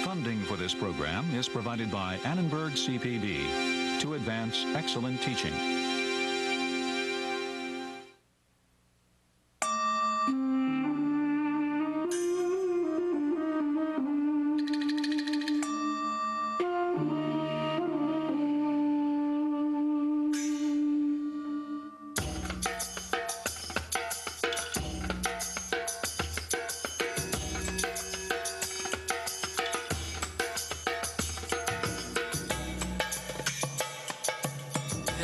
Funding for this program is provided by Annenberg CPB to advance excellent teaching.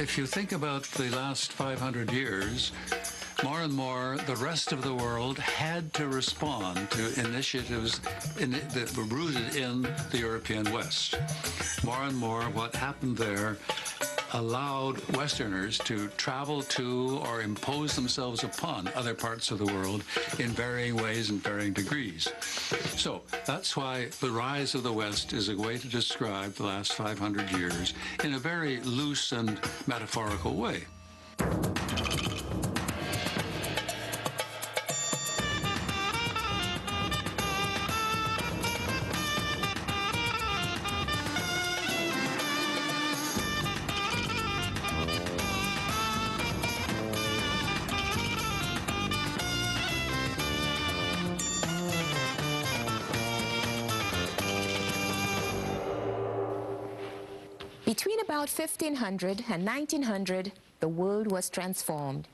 If you think about the last 500 years, more and more the rest of the world had to respond to initiatives that were rooted in the European West. More and more what happened there allowed Westerners to travel to or impose themselves upon other parts of the world in varying ways and varying degrees. So that's why the rise of the West is a way to describe the last 500 years in a very loose and metaphorical way. Between about 1500 and 1900, the world was transformed.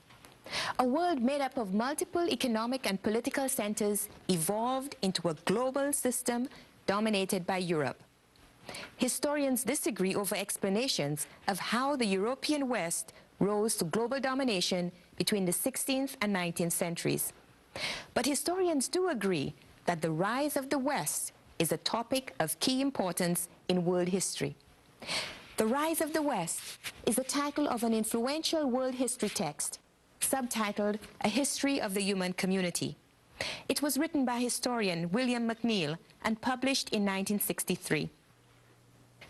A world made up of multiple economic and political centers evolved into a global system dominated by Europe. Historians disagree over explanations of how the European West rose to global domination between the 16th and 19th centuries. But historians do agree that the rise of the West is a topic of key importance in world history. The Rise of the West is the title of an influential world history text, subtitled A History of the Human Community. It was written by historian William McNeill and published in 1963.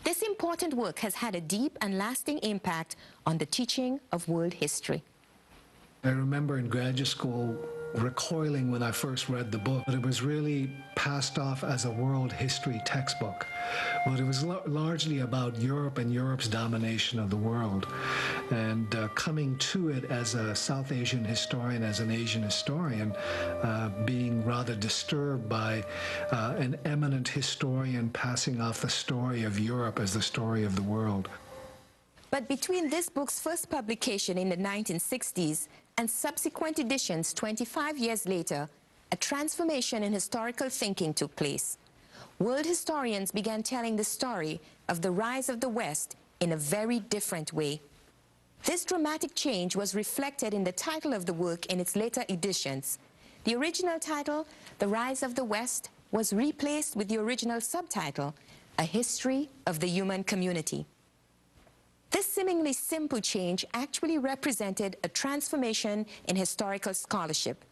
This important work has had a deep and lasting impact on the teaching of world history. I remember in graduate school recoiling when I first read the book, but it was really passed off as a world history textbook. But it was largely about Europe and Europe's domination of the world. And coming to it as a South Asian historian, as an Asian historian, being rather disturbed by an eminent historian passing off the story of Europe as the story of the world. But between this book's first publication in the 1960s and subsequent editions 25 years later, a transformation in historical thinking took place. World historians began telling the story of the rise of the West in a very different way. This dramatic change was reflected in the title of the work in its later editions. The original title, The Rise of the West, was replaced with the original subtitle, A History of the Human Community. This seemingly simple change actually represented a transformation in historical scholarship.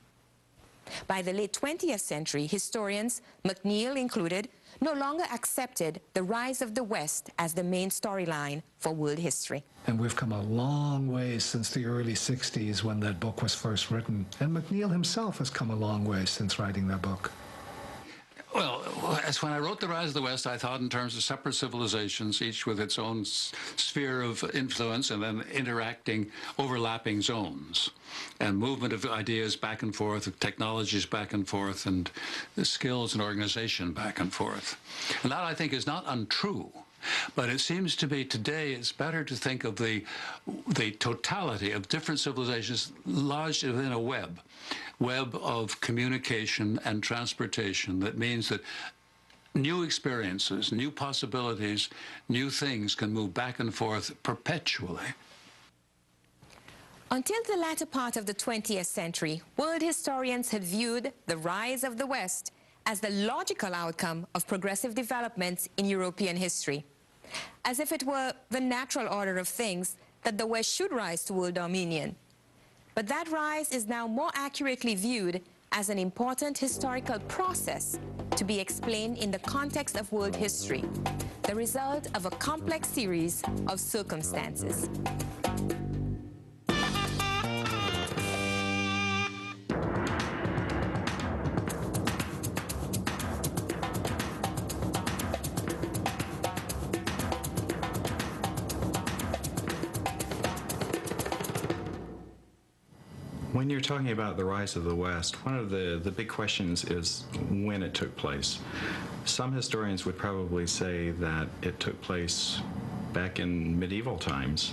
By the late 20th century, historians, McNeill included, no longer accepted the rise of the West as the main storyline for world history. And we've come a long way since the early 60s when that book was first written. And McNeill himself has come a long way since writing that book. Well, as when I wrote The Rise of the West, I thought in terms of separate civilizations, each with its own sphere of influence and then interacting, overlapping zones, and movement of ideas back and forth, of technologies back and forth, and the skills and organization back and forth. And that, I think, is not untrue. But it seems to be today it's better to think of the totality of different civilizations lodged within a web of communication and transportation. That means that new experiences, new possibilities, new things can move back and forth perpetually. Until the latter part of the 20th century, world historians had viewed the rise of the West as the logical outcome of progressive developments in European history, as if it were the natural order of things that the West should rise to world dominion. But that rise is now more accurately viewed as an important historical process to be explained in the context of world history, the result of a complex series of circumstances. you're talking about the rise of the West, one of the big questions is when it took place. Some historians would probably say that it took place back in medieval times.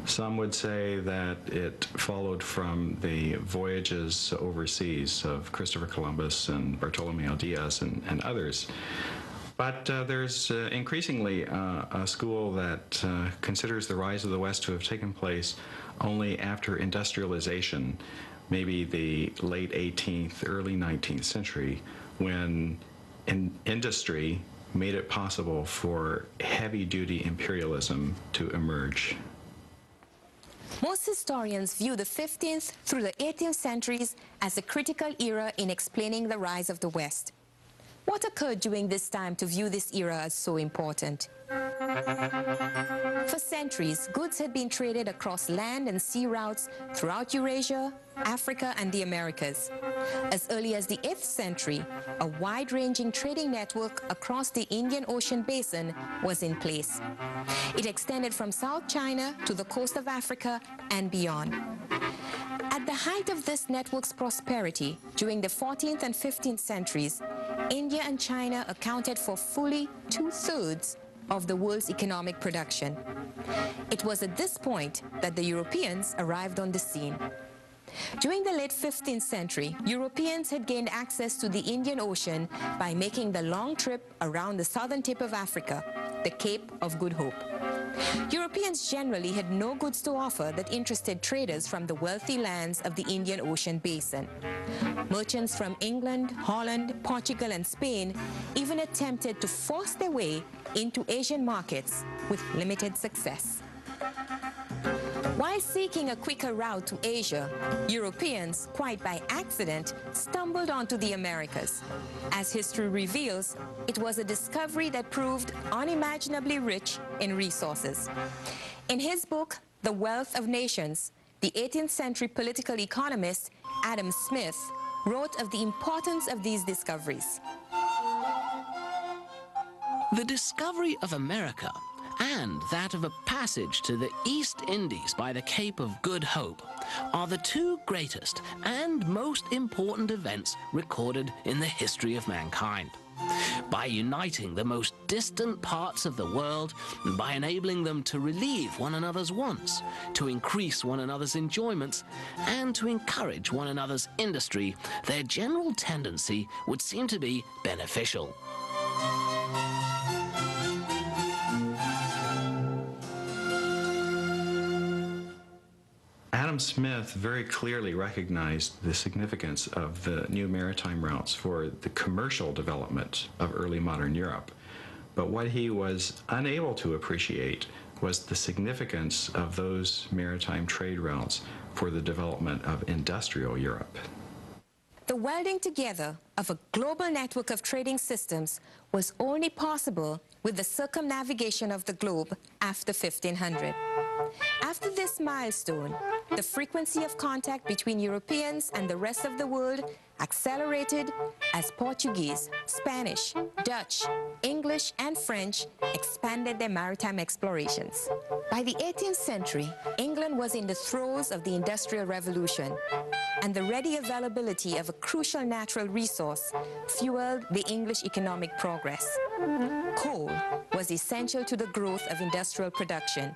Some would say that it followed from the voyages overseas of Christopher Columbus and Bartolomeo Diaz and others. But there's increasingly a school that considers the rise of the West to have taken place only after industrialization, maybe the late 18th, early 19th century, when industry made it possible for heavy-duty imperialism to emerge. Most historians view the 15th through the 18th centuries as a critical era in explaining the rise of the West. What occurred during this time to view this era as so important? For centuries, goods had been traded across land and sea routes throughout Eurasia, Africa, and the Americas. As early as the 8th century, a wide-ranging trading network across the Indian Ocean basin was in place. It extended from South China to the coast of Africa and beyond. At the height of this network's prosperity, during the 14th and 15th centuries, India and China accounted for fully 2/3 of the world's economic production. It was at this point that the Europeans arrived on the scene. During the late 15th century, Europeans had gained access to the Indian Ocean by making the long trip around the southern tip of Africa, the Cape of Good Hope. Europeans generally had no goods to offer that interested traders from the wealthy lands of the Indian Ocean basin. Merchants from England, Holland, Portugal, and Spain even attempted to force their way into Asian markets with limited success. While seeking a quicker route to Asia, Europeans, quite by accident, stumbled onto the Americas. As history reveals, it was a discovery that proved unimaginably rich in resources. In his book, The Wealth of Nations, the 18th century political economist Adam Smith wrote of the importance of these discoveries. The discovery of America and that of a passage to the East Indies by the Cape of Good Hope are the two greatest and most important events recorded in the history of mankind. By uniting the most distant parts of the world, and by enabling them to relieve one another's wants, to increase one another's enjoyments, and to encourage one another's industry, their general tendency would seem to be beneficial. Adam Smith very clearly recognized the significance of the new maritime routes for the commercial development of early modern Europe. But what he was unable to appreciate was the significance of those maritime trade routes for the development of industrial Europe. The welding together of a global network of trading systems was only possible with the circumnavigation of the globe after 1500. After this milestone, the frequency of contact between Europeans and the rest of the world accelerated as Portuguese, Spanish, Dutch, English, and French expanded their maritime explorations. By the 18th century, England was in the throes of the Industrial Revolution, and the ready availability of a crucial natural resource fueled the English economic progress. Coal was essential to the growth of industrial production,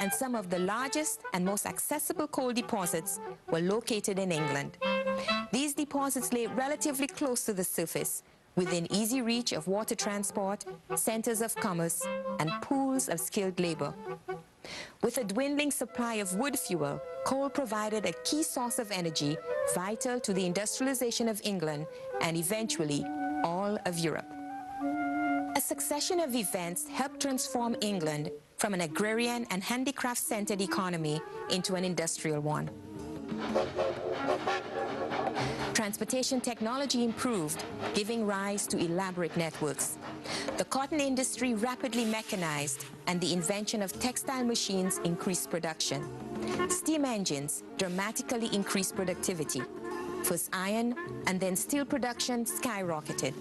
and some of the largest and most accessible coal deposits were located in England. These deposits lay relatively close to the surface, within easy reach of water transport, centers of commerce, and pools of skilled labor. With a dwindling supply of wood fuel, coal provided a key source of energy vital to the industrialization of England and eventually all of Europe. A succession of events helped transform England from an agrarian and handicraft-centered economy into an industrial one. Transportation technology improved, giving rise to elaborate networks. The cotton industry rapidly mechanized, and the invention of textile machines increased production. Steam engines dramatically increased productivity. First iron and then steel production skyrocketed.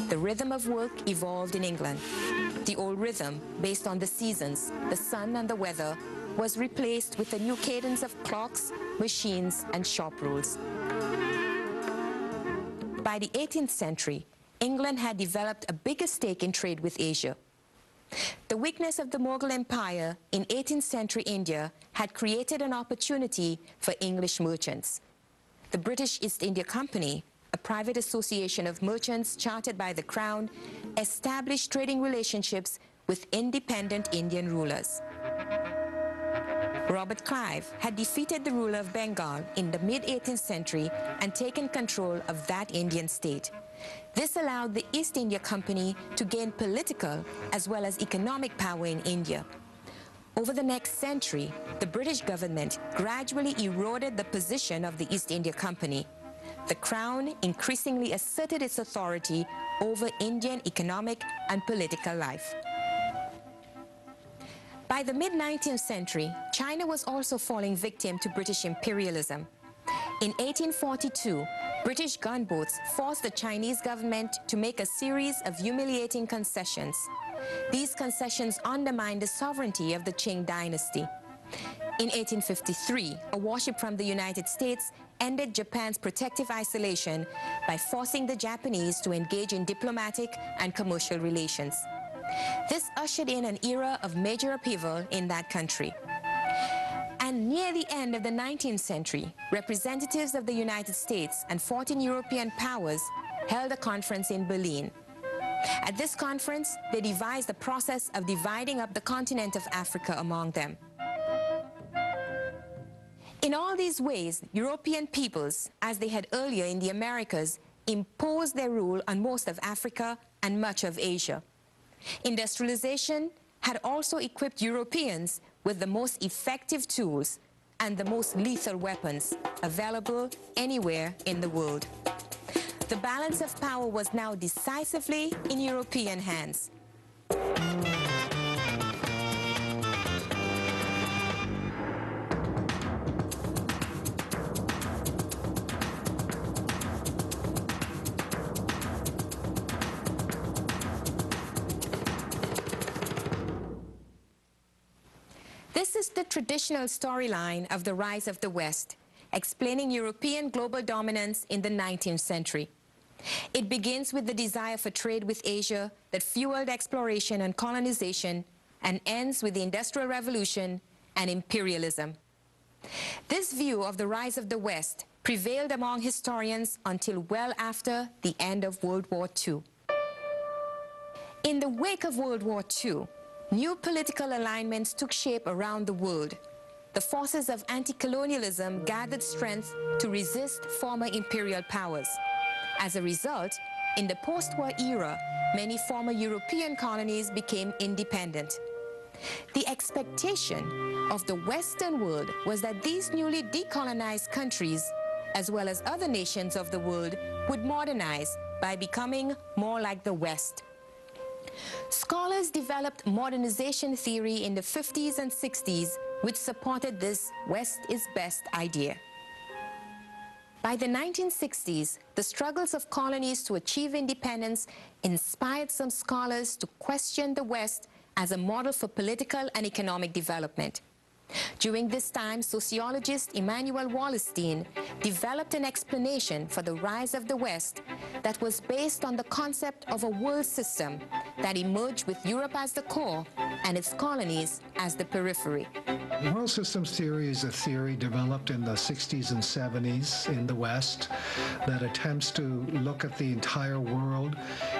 The rhythm of work evolved in England. The old rhythm, based on the seasons, the sun and the weather, was replaced with a new cadence of clocks, machines, and shop rules. By the 18th century, England had developed a bigger stake in trade with Asia. The weakness of the Mughal Empire in 18th century India had created an opportunity for English merchants. The British East India Company, a private association of merchants chartered by the Crown, established trading relationships with independent Indian rulers. Robert Clive had defeated the ruler of Bengal in the mid-18th century and taken control of that Indian state. This allowed the East India Company to gain political as well as economic power in India. Over the next century, the British government gradually eroded the position of the East India Company. The Crown increasingly asserted its authority over Indian economic and political life. By the mid-19th century, China was also falling victim to British imperialism. In 1842, British gunboats forced the Chinese government to make a series of humiliating concessions. These concessions undermined the sovereignty of the Qing dynasty. In 1853, a warship from the United States ended Japan's protective isolation by forcing the Japanese to engage in diplomatic and commercial relations. This ushered in an era of major upheaval in that country. And near the end of the 19th century, representatives of the United States and 14 European powers held a conference in Berlin. At this conference, they devised the process of dividing up the continent of Africa among them. In all these ways, European peoples, as they had earlier in the Americas, imposed their rule on most of Africa and much of Asia. Industrialization had also equipped Europeans with the most effective tools and the most lethal weapons available anywhere in the world. The balance of power was now decisively in European hands. This is the traditional storyline of the rise of the West, explaining European global dominance in the 19th century. It begins with the desire for trade with Asia that fueled exploration and colonization, and ends with the Industrial Revolution and imperialism. This view of the rise of the West prevailed among historians until well after the end of World War II. In the wake of World War II, new political alignments took shape around the world. The forces of anti-colonialism gathered strength to resist former imperial powers. As a result, in the post-war era, many former European colonies became independent. The expectation of the Western world was that these newly decolonized countries, as well as other nations of the world, would modernize by becoming more like the West. Scholars developed modernization theory in the 50s and 60s, which supported this West is best idea. By the 1960s, the struggles of colonies to achieve independence inspired some scholars to question the West as a model for political and economic development. During this time, sociologist Immanuel Wallerstein developed an explanation for the rise of the West that was based on the concept of a world system that emerged with Europe as the core and its colonies as the periphery. World systems theory is a theory developed in the 60s and 70s in the West that attempts to look at the entire world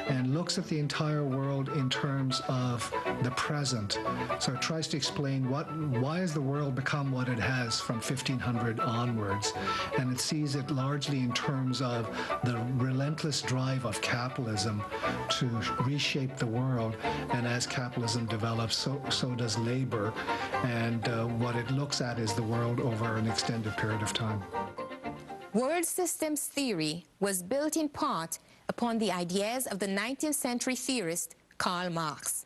and looks at the entire world in terms of the present. So it tries to explain why has the world become what it has from 1500 onwards, and it sees it largely in terms of the relentless drive of capitalism to reshape the world, and as capitalism develops, so does labor, and what it looks at is the world over an extended period of time. World systems theory was built in part upon the ideas of the 19th century theorist Karl Marx.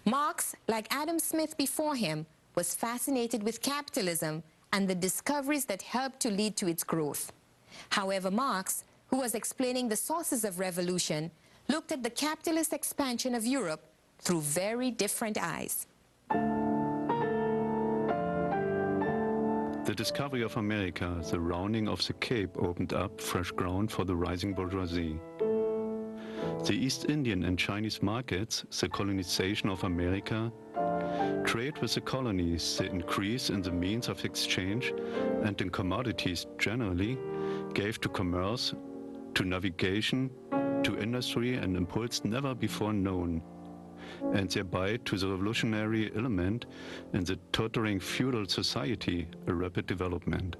Marx, like Adam Smith before him, was fascinated with capitalism and the discoveries that helped to lead to its growth. However, Marx, who was explaining the sources of revolution, looked at the capitalist expansion of Europe through very different eyes. The discovery of America, the rounding of the Cape, opened up fresh ground for the rising bourgeoisie. The East Indian and Chinese markets, the colonization of America, trade with the colonies, the increase in the means of exchange and in commodities generally, gave to commerce, to navigation, to industry an impulse never before known, and thereby to the revolutionary element in the tottering feudal society, a rapid development.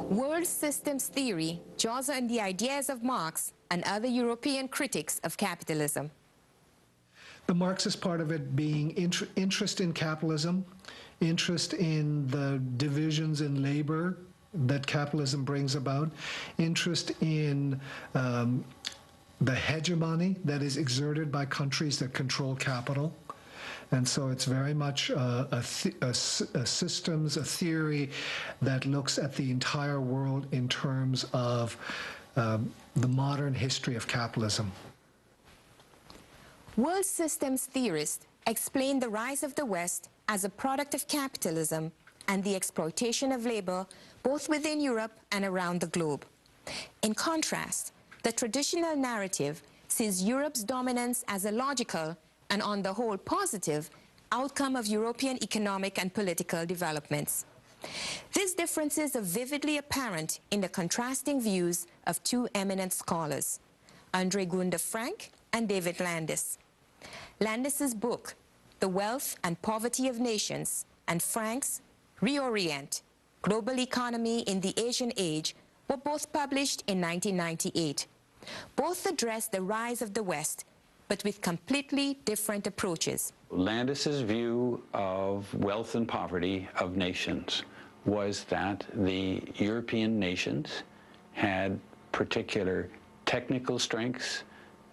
World systems theory draws on the ideas of Marx and other European critics of capitalism. The Marxist part of it being interest in capitalism, interest in the divisions in labor that capitalism brings about, interest in the hegemony that is exerted by countries that control capital. And so it's very much a systems, a theory that looks at the entire world in terms of the modern history of capitalism. World systems theorists explain the rise of the West as a product of capitalism and the exploitation of labor both within Europe and around the globe. In contrast, the traditional narrative sees Europe's dominance as a logical and on the whole positive outcome of European economic and political developments. These differences are vividly apparent in the contrasting views of two eminent scholars, Andre Gunder Frank and David Landis. Landis's book, The Wealth and Poverty of Nations, and Frank's Reorient, Global Economy in the Asian Age, were both published in 1998. Both address the rise of the West, but with completely different approaches. Landis's view of wealth and poverty of nations was that the European nations had particular technical strengths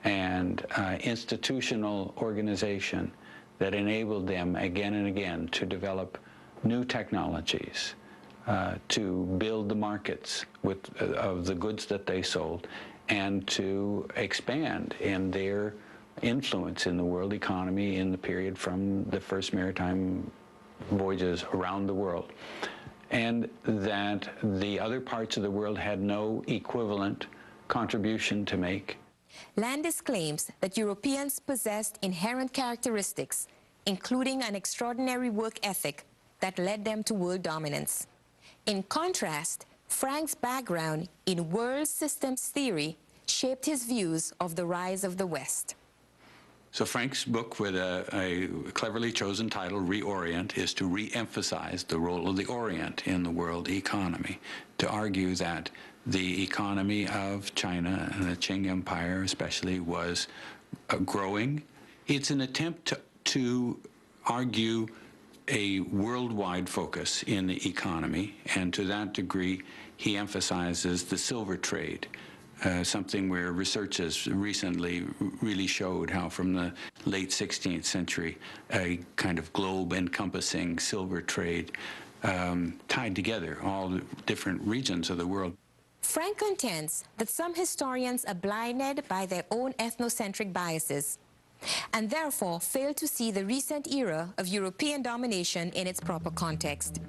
and institutional organization that enabled them again and again to develop new technologies, to build the markets of the goods that they sold, and to expand in their influence in the world economy in the period from the first maritime voyages around the world. And that the other parts of the world had no equivalent contribution to make. Landis claims that Europeans possessed inherent characteristics, including an extraordinary work ethic that led them to world dominance. In contrast, Frank's background in world systems theory shaped his views of the rise of the West. So Frank's book, with a cleverly chosen title, Reorient, is to re-emphasize the role of the Orient in the world economy, to argue that the economy of China and the Qing Empire especially was growing. It's an attempt to argue a worldwide focus in the economy, and to that degree he emphasizes the silver trade, something where research has recently really showed how from the late 16th century a kind of globe encompassing silver trade tied together all the different regions of the world. Frank contends that some historians are blinded by their own ethnocentric biases and therefore fail to see the recent era of European domination in its proper context.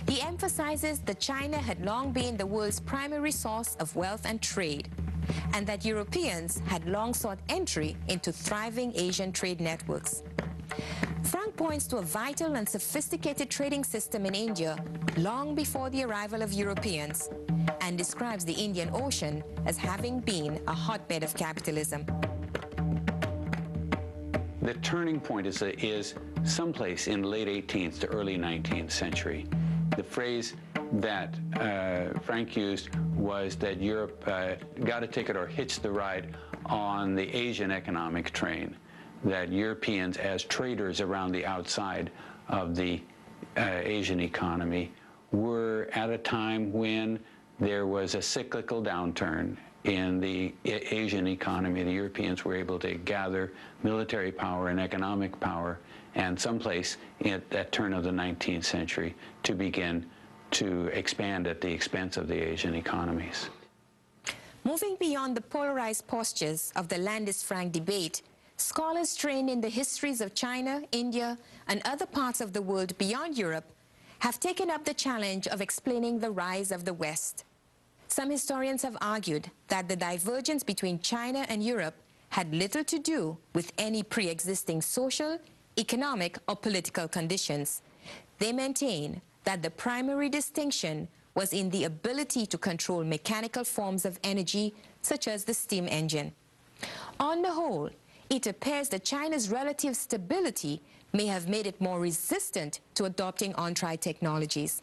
He emphasizes that China had long been the world's primary source of wealth and trade, and that Europeans had long sought entry into thriving Asian trade networks. Frank points to a vital and sophisticated trading system in India long before the arrival of Europeans, and describes the Indian Ocean as having been a hotbed of capitalism. The turning point is someplace in the late 18th to early 19th century. The phrase that Frank used was that Europe got a ticket or hitched the ride on the Asian economic train, that Europeans as traders around the outside of the Asian economy were at a time when there was a cyclical downturn in the Asian economy. The Europeans were able to gather military power and economic power, and someplace at that turn of the 19th century to begin to expand at the expense of the Asian economies. Moving beyond the polarized postures of the Landis-Frank debate, scholars trained in the histories of China, India, and other parts of the world beyond Europe have taken up the challenge of explaining the rise of the West. Some historians have argued that the divergence between China and Europe had little to do with any pre-existing social, economic, or political conditions. They maintain that the primary distinction was in the ability to control mechanical forms of energy, such as the steam engine. On the whole, it appears that China's relative stability may have made it more resistant to adopting untried technologies.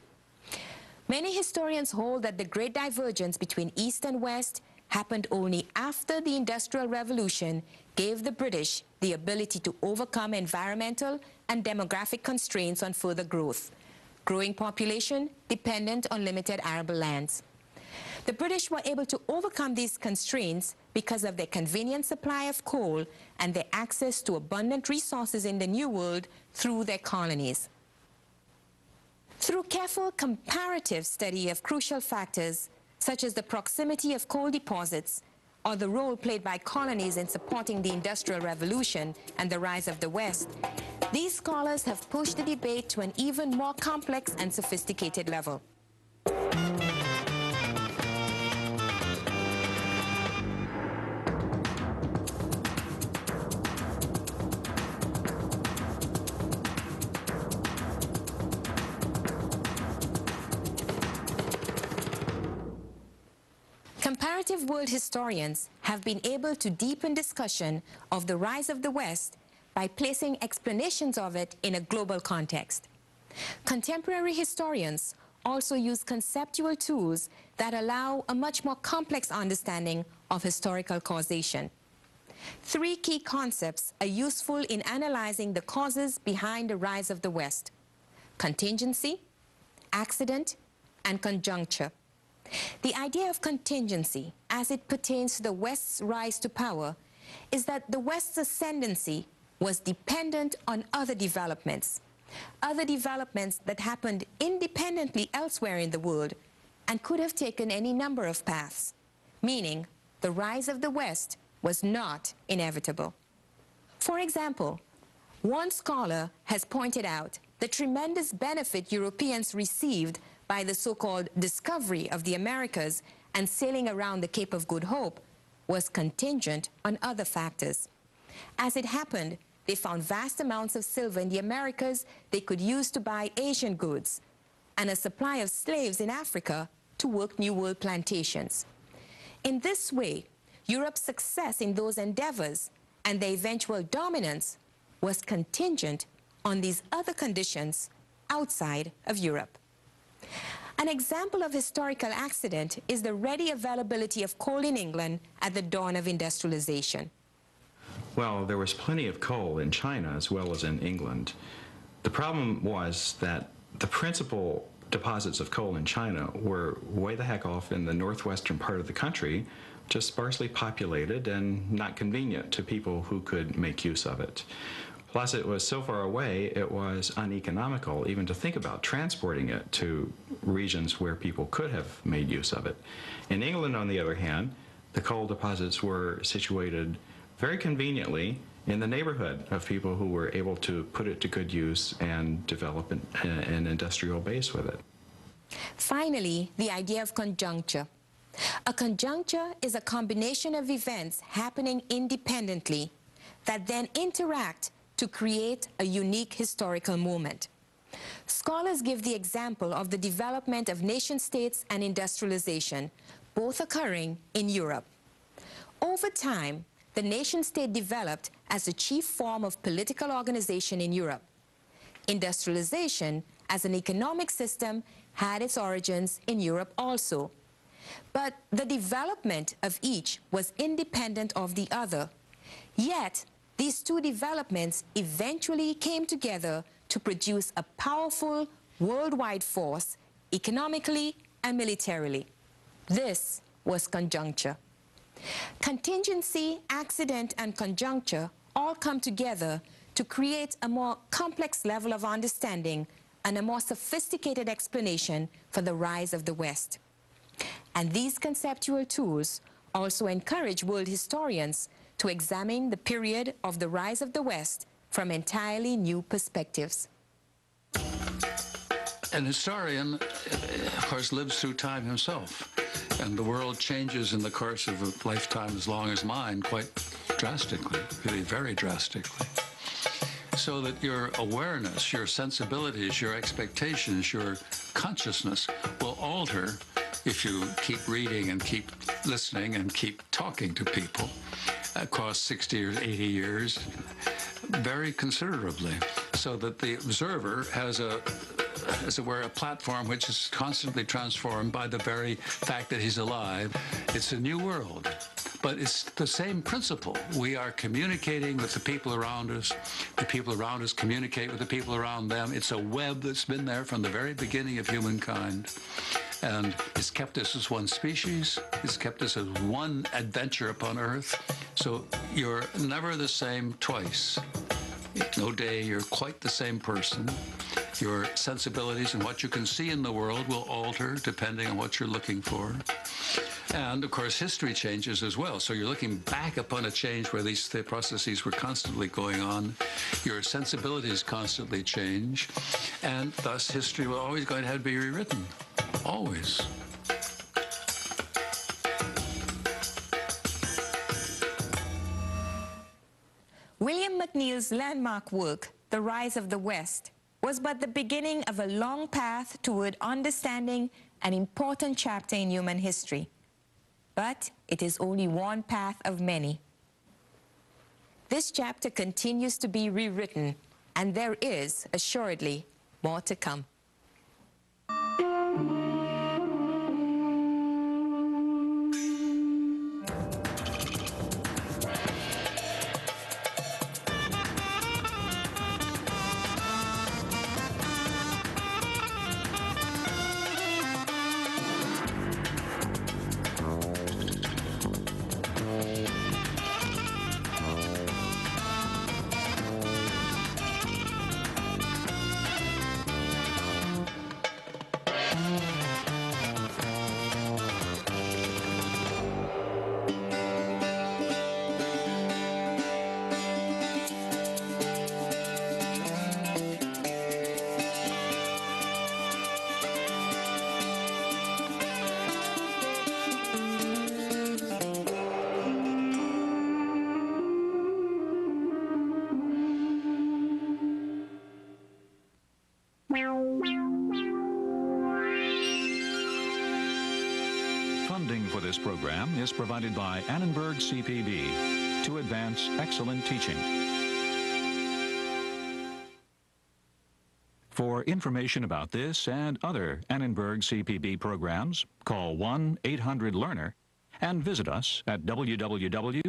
Many historians hold that the great divergence between East and West happened only after the Industrial Revolution gave the British the ability to overcome environmental and demographic constraints on further growth, growing population dependent on limited arable lands. The British were able to overcome these constraints because of their convenient supply of coal and their access to abundant resources in the New World through their colonies. Through careful comparative study of crucial factors, such as the proximity of coal deposits or the role played by colonies in supporting the Industrial Revolution and the rise of the West, these scholars have pushed the debate to an even more complex and sophisticated level. Comparative world historians have been able to deepen discussion of the rise of the West by placing explanations of it in a global context. Contemporary historians also use conceptual tools that allow a much more complex understanding of historical causation. Three key concepts are useful in analyzing the causes behind the rise of the West: contingency, accident, and conjuncture. The idea of contingency, as it pertains to the West's rise to power, is that the West's ascendancy was dependent on other developments that happened independently elsewhere in the world and could have taken any number of paths, meaning the rise of the West was not inevitable. For example, one scholar has pointed out the tremendous benefit Europeans received by the so-called discovery of the Americas and sailing around the Cape of Good Hope was contingent on other factors. As it happened, they found vast amounts of silver in the Americas they could use to buy Asian goods, and a supply of slaves in Africa to work New World plantations. In this way, Europe's success in those endeavors and their eventual dominance was contingent on these other conditions outside of Europe. An example of historical accident is the ready availability of coal in England at the dawn of industrialization. Well, there was plenty of coal in China as well as in England. The problem was that the principal deposits of coal in China were way the heck off in the northwestern part of the country, just sparsely populated and not convenient to people who could make use of it. Plus, it was so far away, it was uneconomical even to think about transporting it to regions where people could have made use of it. In England, on the other hand, the coal deposits were situated very conveniently in the neighborhood of people who were able to put it to good use and develop an industrial base with it. Finally, the idea of conjuncture. A conjuncture is a combination of events happening independently that then interact to create a unique historical moment. Scholars give the example of the development of nation-states and industrialization, both occurring in Europe. Over time, the nation-state developed as the chief form of political organization in Europe. Industrialization as an economic system had its origins in Europe also. But the development of each was independent of the other. Yet, these two developments eventually came together to produce a powerful worldwide force, economically and militarily. This was conjuncture. Contingency, accident, and conjuncture all come together to create a more complex level of understanding and a more sophisticated explanation for the rise of the West. And these conceptual tools also encourage world historians to examine the period of the rise of the West from entirely new perspectives. An historian, of course, lives through time himself, and the world changes in the course of a lifetime as long as mine quite drastically, really very drastically. So that your awareness, your sensibilities, your expectations, your consciousness will alter if you keep reading and keep listening and keep talking to people across 60 or 80 years very considerably, so that the observer has as it were, a platform which is constantly transformed by the very fact that he's alive. It's a new world, but it's the same principle. We are communicating with the people around us. The people around us communicate with the people around them. It's a web that's been there from the very beginning of humankind. And it's kept us as one species. It's kept us as one adventure upon Earth. So you're never the same twice. No day you're quite the same person. Your sensibilities and what you can see in the world will alter depending on what you're looking for. And, of course, history changes as well. So you're looking back upon a change where the processes were constantly going on. Your sensibilities constantly change. And thus, history will always going to have to be rewritten. Always. William McNeill's landmark work, The Rise of the West, was but the beginning of a long path toward understanding an important chapter in human history. But it is only one path of many. This chapter continues to be rewritten, and there is, assuredly, more to come. Funding for this program is provided by Annenberg CPB to advance excellent teaching. For information about this and other Annenberg CPB programs, call 1-800-LEARNER and visit us at www